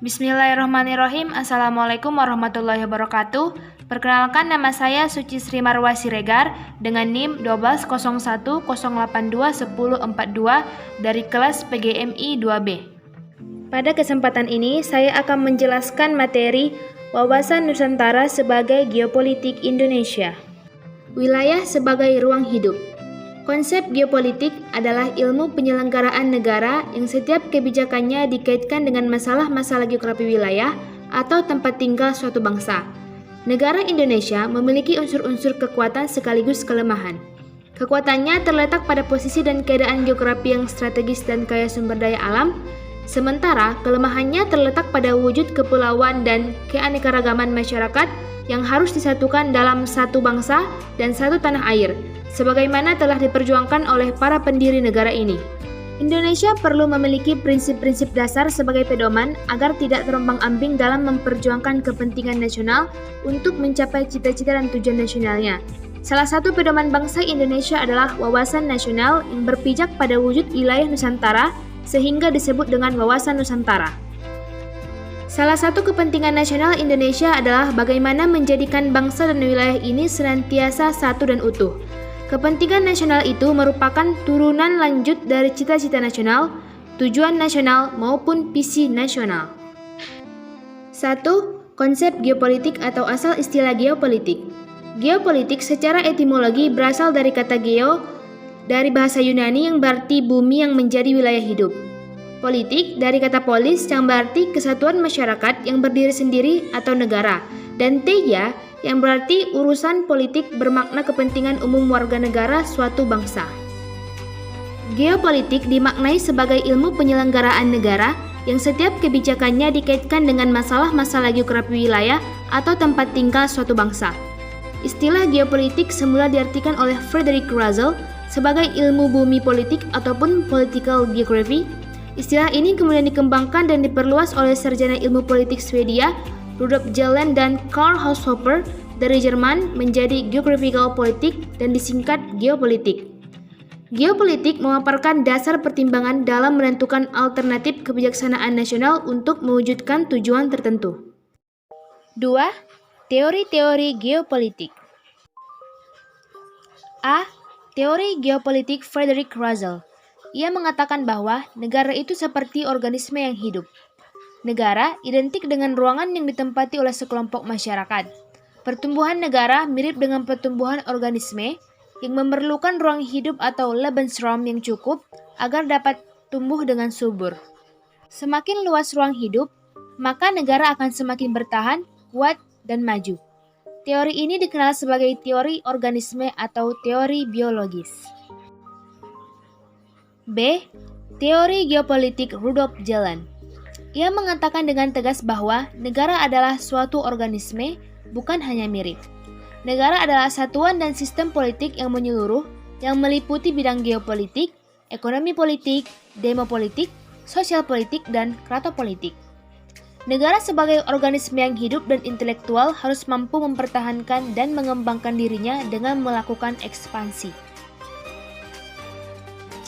Bismillahirrahmanirrahim. Assalamualaikum warahmatullahi wabarakatuh. Perkenalkan, nama saya Suci Sri Marwa Siregar dengan NIM 120108211042 dari kelas PGMI 2B. Pada kesempatan ini, saya akan menjelaskan materi Wawasan Nusantara sebagai Geopolitik Indonesia. Wilayah sebagai ruang hidup. Konsep geopolitik adalah ilmu penyelenggaraan negara yang setiap kebijakannya dikaitkan dengan masalah-masalah geografi wilayah atau tempat tinggal suatu bangsa. Negara Indonesia memiliki unsur-unsur kekuatan sekaligus kelemahan. Kekuatannya terletak pada posisi dan keadaan geografi yang strategis dan kaya sumber daya alam, sementara kelemahannya terletak pada wujud kepulauan dan keanekaragaman masyarakat yang harus disatukan dalam satu bangsa dan satu tanah air, sebagaimana telah diperjuangkan oleh para pendiri negara ini. Indonesia perlu memiliki prinsip-prinsip dasar sebagai pedoman agar tidak terombang-ambing dalam memperjuangkan kepentingan nasional untuk mencapai cita-cita dan tujuan nasionalnya. Salah satu pedoman bangsa Indonesia adalah wawasan nasional yang berpijak pada wujud wilayah Nusantara sehingga disebut dengan wawasan Nusantara. Salah satu kepentingan nasional Indonesia adalah bagaimana menjadikan bangsa dan wilayah ini senantiasa satu dan utuh. Kepentingan nasional itu merupakan turunan lanjut dari cita-cita nasional, tujuan nasional, maupun visi nasional. 1. Konsep geopolitik atau asal istilah geopolitik. Geopolitik secara etimologi berasal dari kata geo, dari bahasa Yunani yang berarti bumi yang menjadi wilayah hidup. Politik dari kata polis yang berarti kesatuan masyarakat yang berdiri sendiri atau negara, dan teia yang berarti urusan politik bermakna kepentingan umum warga negara suatu bangsa. Geopolitik dimaknai sebagai ilmu penyelenggaraan negara yang setiap kebijakannya dikaitkan dengan masalah-masalah geografi wilayah atau tempat tinggal suatu bangsa. Istilah geopolitik semula diartikan oleh Frederick Russell sebagai ilmu bumi politik ataupun political geography. Istilah ini kemudian dikembangkan dan diperluas oleh sarjana ilmu politik Swedia, Rudolf Jelen dan Karl Haushofer dari Jerman menjadi geographical politik dan disingkat geopolitik. Geopolitik memaparkan dasar pertimbangan dalam menentukan alternatif kebijaksanaan nasional untuk mewujudkan tujuan tertentu. 2. Teori-teori geopolitik. A. Teori geopolitik Frederick Russell. Ia mengatakan bahwa negara itu seperti organisme yang hidup. Negara identik dengan ruangan yang ditempati oleh sekelompok masyarakat. Pertumbuhan negara mirip dengan pertumbuhan organisme yang memerlukan ruang hidup atau Lebensraum yang cukup agar dapat tumbuh dengan subur. Semakin luas ruang hidup, maka negara akan semakin bertahan, kuat, dan maju. Teori ini dikenal sebagai teori organisme atau teori biologis. B. Teori geopolitik Rudolf Jelen. Ia mengatakan dengan tegas bahwa negara adalah suatu organisme, bukan hanya mirip. Negara adalah satuan dan sistem politik yang menyeluruh, yang meliputi bidang geopolitik, ekonomi politik, demopolitik, sosial politik, dan kratopolitik. Negara sebagai organisme yang hidup dan intelektual harus mampu mempertahankan dan mengembangkan dirinya dengan melakukan ekspansi.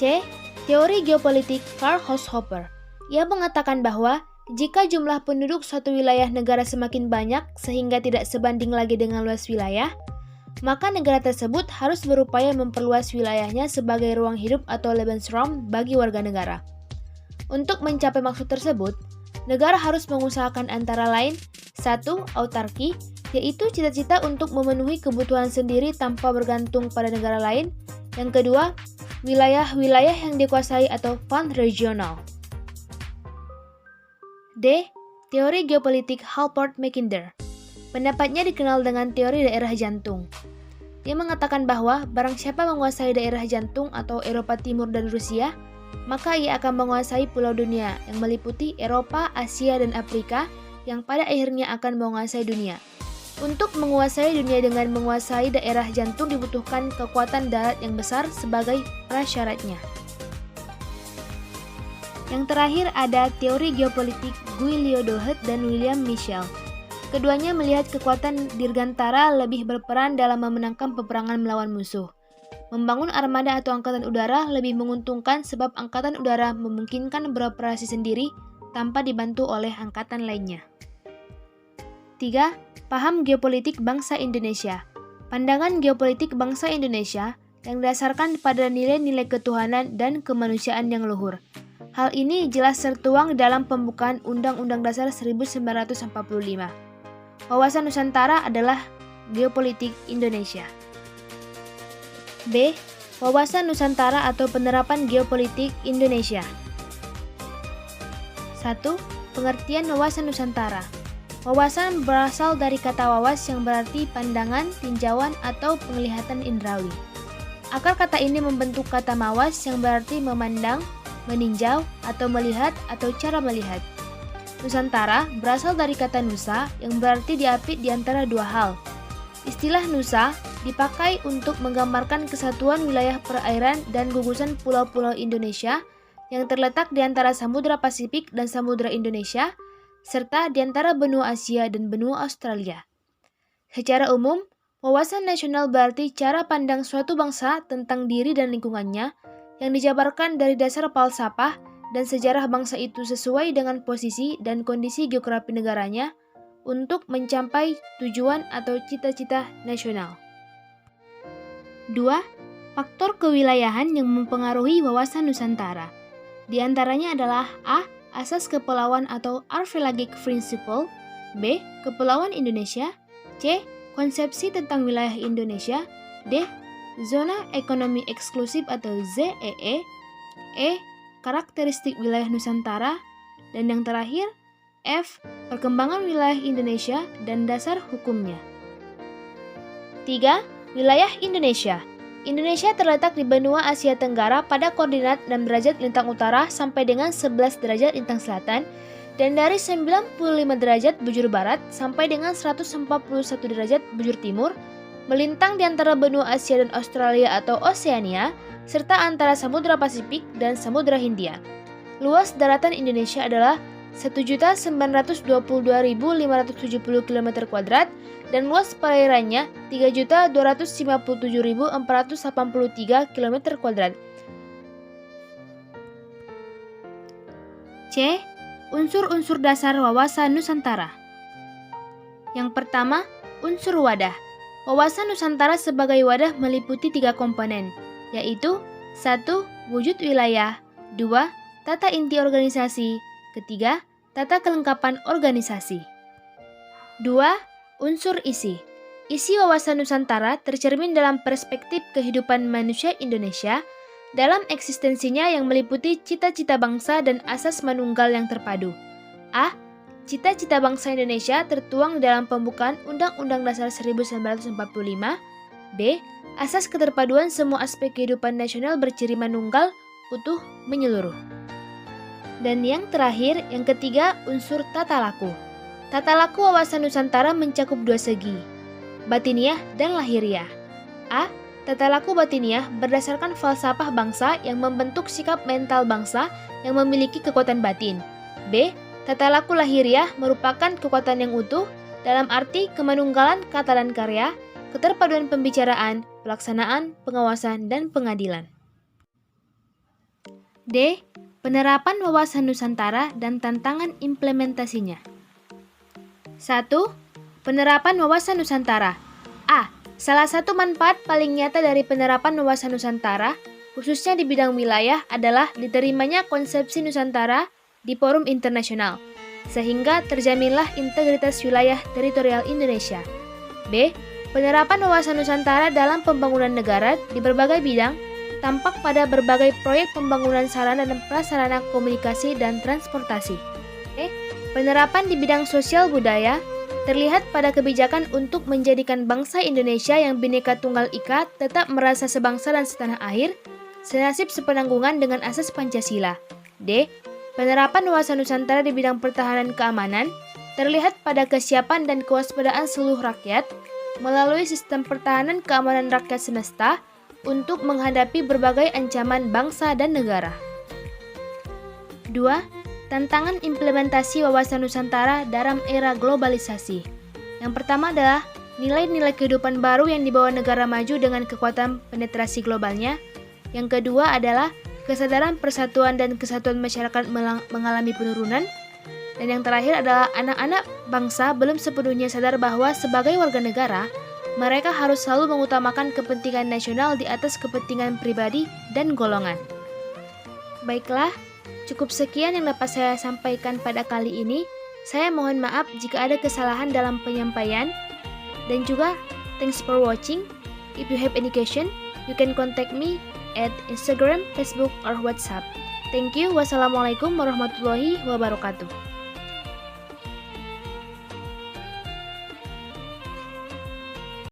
C. Teori geopolitik Karl Haushofer. Ia mengatakan bahwa jika jumlah penduduk suatu wilayah negara semakin banyak sehingga tidak sebanding lagi dengan luas wilayah, maka negara tersebut harus berupaya memperluas wilayahnya sebagai ruang hidup atau Lebensraum bagi warga negara. Untuk mencapai maksud tersebut, negara harus mengusahakan antara lain 1. Autarki, yaitu cita-cita untuk memenuhi kebutuhan sendiri tanpa bergantung pada negara lain. Yang kedua, wilayah-wilayah yang dikuasai atau fund regional. D. Teori geopolitik Halford Mackinder. Pendapatnya dikenal dengan teori daerah jantung. Dia mengatakan bahwa barang siapa menguasai daerah jantung atau Eropa Timur dan Rusia, maka ia akan menguasai pulau dunia yang meliputi Eropa, Asia, dan Afrika yang pada akhirnya akan menguasai dunia. Untuk menguasai dunia dengan menguasai daerah jantung dibutuhkan kekuatan darat yang besar sebagai prasyaratnya. Yang terakhir ada teori geopolitik Guy Lyodohet dan William Michel. Keduanya melihat kekuatan dirgantara lebih berperan dalam memenangkan peperangan melawan musuh. Membangun armada atau angkatan udara lebih menguntungkan sebab angkatan udara memungkinkan beroperasi sendiri tanpa dibantu oleh angkatan lainnya. 3. Paham geopolitik bangsa Indonesia. Pandangan geopolitik bangsa Indonesia yang didasarkan pada nilai-nilai ketuhanan dan kemanusiaan yang luhur. Hal ini jelas tertuang dalam pembukaan Undang-Undang Dasar 1945. Wawasan Nusantara adalah geopolitik Indonesia. B. Wawasan Nusantara atau penerapan geopolitik Indonesia. 1. Pengertian wawasan Nusantara. Wawasan berasal dari kata wawas yang berarti pandangan, tinjauan, atau penglihatan indrawi. Akar kata ini membentuk kata mawas yang berarti memandang, meninjau, atau melihat, atau cara melihat. Nusantara berasal dari kata nusa yang berarti diapit di antara dua hal. Istilah nusa dipakai untuk menggambarkan kesatuan wilayah perairan dan gugusan pulau-pulau Indonesia yang terletak di antara Samudra Pasifik dan Samudra Indonesia, serta di antara benua Asia dan benua Australia. Secara umum, wawasan nasional berarti cara pandang suatu bangsa tentang diri dan lingkungannya yang dijabarkan dari dasar falsafah dan sejarah bangsa itu sesuai dengan posisi dan kondisi geografi negaranya untuk mencapai tujuan atau cita-cita nasional. 2. Faktor kewilayahan yang mempengaruhi wawasan Nusantara. Di antaranya adalah A. Asas kepulauan atau Archipelagic Principle. B. Kepulauan Indonesia. C. Konsepsi tentang wilayah Indonesia. D. Zona ekonomi eksklusif atau ZEE. E. Karakteristik wilayah Nusantara. Dan yang terakhir, F. Perkembangan wilayah Indonesia dan dasar hukumnya. 3. Wilayah Indonesia. Indonesia terletak di benua Asia Tenggara pada koordinat 6 derajat lintang utara sampai dengan 11 derajat lintang selatan dan dari 95 derajat bujur barat sampai dengan 141 derajat bujur timur, melintang di antara benua Asia dan Australia atau Oseania, serta antara Samudra Pasifik dan Samudra Hindia. Luas daratan Indonesia adalah 1.922.570 km² dan luas perairannya 3.257.483 km². C. Unsur-unsur dasar wawasan Nusantara. Yang pertama, unsur wadah. Wawasan Nusantara sebagai wadah meliputi 3 komponen, yaitu 1. Wujud wilayah. 2. Tata inti organisasi. Ketiga, tata kelengkapan organisasi. 2. Unsur isi. Isi wawasan Nusantara tercermin dalam perspektif kehidupan manusia Indonesia dalam eksistensinya yang meliputi cita-cita bangsa dan asas manunggal yang terpadu. A. Cita-cita bangsa Indonesia tertuang dalam pembukaan Undang-Undang Dasar 1945. B. Asas keterpaduan semua aspek kehidupan nasional berciri manunggal, utuh, menyeluruh. Dan yang terakhir, yang ketiga, unsur tata laku. Tata laku wawasan Nusantara mencakup 2 segi, batiniah dan lahiriah. A. Tata laku batiniah berdasarkan falsafah bangsa yang membentuk sikap mental bangsa yang memiliki kekuatan batin. B. Tata laku lahiriah merupakan kekuatan yang utuh dalam arti kemanunggalan kata dan karya, keterpaduan pembicaraan, pelaksanaan, pengawasan, dan pengadilan. D. Penerapan wawasan Nusantara dan tantangan implementasinya. 1. Penerapan wawasan Nusantara. A. Salah satu manfaat paling nyata dari penerapan wawasan Nusantara, khususnya di bidang wilayah, adalah diterimanya konsepsi Nusantara di forum internasional, sehingga terjaminlah integritas wilayah teritorial Indonesia. B. Penerapan wawasan Nusantara dalam pembangunan negara di berbagai bidang tampak pada berbagai proyek pembangunan sarana dan prasarana komunikasi dan transportasi. Penerapan di bidang sosial budaya terlihat pada kebijakan untuk menjadikan bangsa Indonesia yang Bhinneka Tunggal Ika tetap merasa sebangsa dan setanah air, senasib sepenanggungan dengan asas Pancasila. D. Penerapan wawasan Nusantara di bidang pertahanan keamanan terlihat pada kesiapan dan kewaspadaan seluruh rakyat melalui sistem pertahanan keamanan rakyat semesta untuk menghadapi berbagai ancaman bangsa dan negara. 2. Tantangan implementasi wawasan Nusantara dalam era globalisasi. Yang pertama adalah nilai-nilai kehidupan baru yang dibawa negara maju dengan kekuatan penetrasi globalnya. Yang kedua adalah kesadaran persatuan dan kesatuan masyarakat mengalami penurunan. Dan yang terakhir adalah anak-anak bangsa belum sepenuhnya sadar bahwa sebagai warga negara, mereka harus selalu mengutamakan kepentingan nasional di atas kepentingan pribadi dan golongan. Baiklah, cukup sekian yang dapat saya sampaikan pada kali ini. Saya mohon maaf jika ada kesalahan dalam penyampaian. Dan juga, thanks for watching. If you have any question, you can contact me at Instagram, Facebook, or WhatsApp. Thank you. Wassalamualaikum warahmatullahi wabarakatuh.